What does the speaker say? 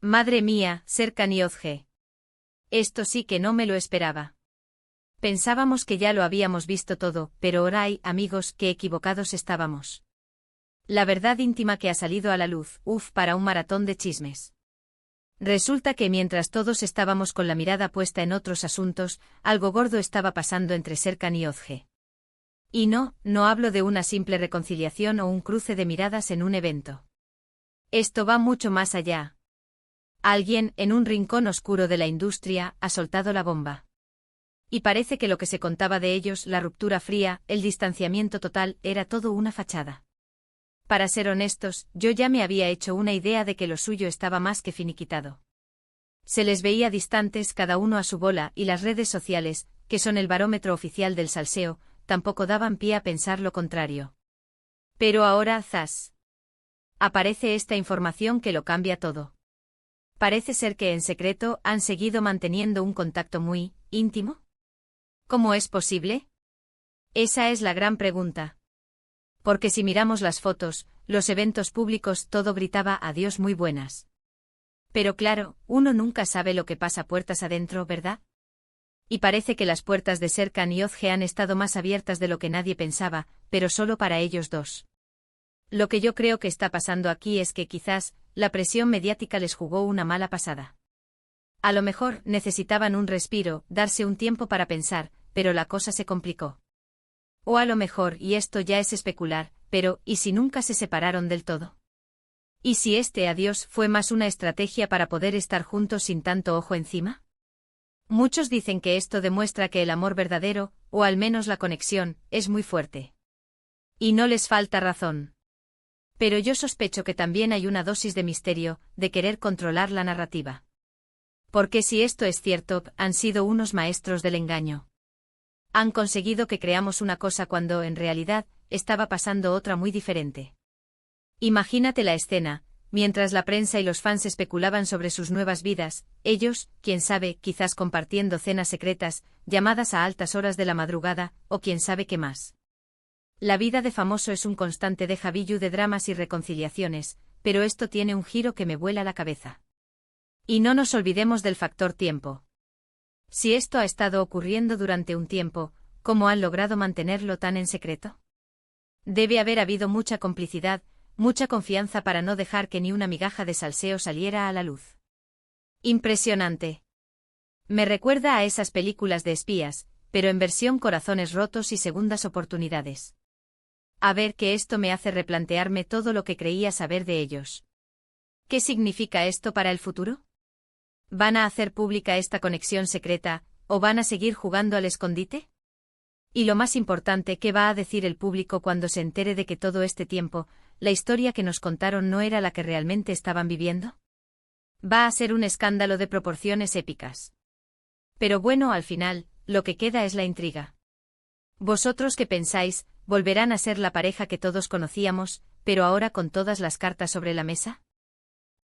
Madre mía, Serkan y Ozge. Esto sí que no me lo esperaba. Pensábamos que ya lo habíamos visto todo, pero oray, amigos, qué equivocados estábamos. La verdad íntima que ha salido a la luz, para un maratón de chismes. Resulta que mientras todos estábamos con la mirada puesta en otros asuntos, algo gordo estaba pasando entre Serkan y Ozge. Y no hablo de una simple reconciliación o un cruce de miradas en un evento. Esto va mucho más allá. Alguien, en un rincón oscuro de la industria, ha soltado la bomba. Y parece que lo que se contaba de ellos, la ruptura fría, el distanciamiento total, era todo una fachada. Para ser honestos, yo ya me había hecho una idea de que lo suyo estaba más que finiquitado. Se les veía distantes cada uno a su bola y las redes sociales, que son el barómetro oficial del salseo, tampoco daban pie a pensar lo contrario. Pero ahora, zas. Aparece esta información que lo cambia todo. Parece ser que en secreto han seguido manteniendo un contacto muy íntimo. ¿Cómo es posible? Esa es la gran pregunta. Porque si miramos las fotos, los eventos públicos, todo gritaba adiós muy buenas. Pero claro, uno nunca sabe lo que pasa puertas adentro, ¿verdad? Y parece que las puertas de Serkan y Ozge han estado más abiertas de lo que nadie pensaba, pero solo para ellos dos. Lo que yo creo que está pasando aquí es que quizás la presión mediática les jugó una mala pasada. A lo mejor necesitaban un respiro, darse un tiempo para pensar, pero la cosa se complicó. O a lo mejor, y esto ya es especular, pero ¿y si nunca se separaron del todo? ¿Y si este adiós fue más una estrategia para poder estar juntos sin tanto ojo encima? Muchos dicen que esto demuestra que el amor verdadero, o al menos la conexión, es muy fuerte. Y no les falta razón. Pero yo sospecho que también hay una dosis de misterio, de querer controlar la narrativa. Porque si esto es cierto, han sido unos maestros del engaño. Han conseguido que creamos una cosa cuando, en realidad, estaba pasando otra muy diferente. Imagínate la escena, mientras la prensa y los fans especulaban sobre sus nuevas vidas, ellos, quién sabe, quizás compartiendo cenas secretas, llamadas a altas horas de la madrugada, o quién sabe qué más. La vida de famoso es un constante déjà vu de dramas y reconciliaciones, pero esto tiene un giro que me vuela la cabeza. Y no nos olvidemos del factor tiempo. Si esto ha estado ocurriendo durante un tiempo, ¿cómo han logrado mantenerlo tan en secreto? Debe haber habido mucha complicidad, mucha confianza para no dejar que ni una migaja de salseo saliera a la luz. Impresionante. Me recuerda a esas películas de espías, pero en versión corazones rotos y segundas oportunidades. A ver que esto me hace replantearme todo lo que creía saber de ellos. ¿Qué significa esto para el futuro? ¿Van a hacer pública esta conexión secreta, o van a seguir jugando al escondite? Y lo más importante, ¿qué va a decir el público cuando se entere de que todo este tiempo, la historia que nos contaron no era la que realmente estaban viviendo? Va a ser un escándalo de proporciones épicas. Pero bueno, al final, lo que queda es la intriga. ¿Vosotros qué pensáis? ¿Volverán a ser la pareja que todos conocíamos, pero ahora con todas las cartas sobre la mesa?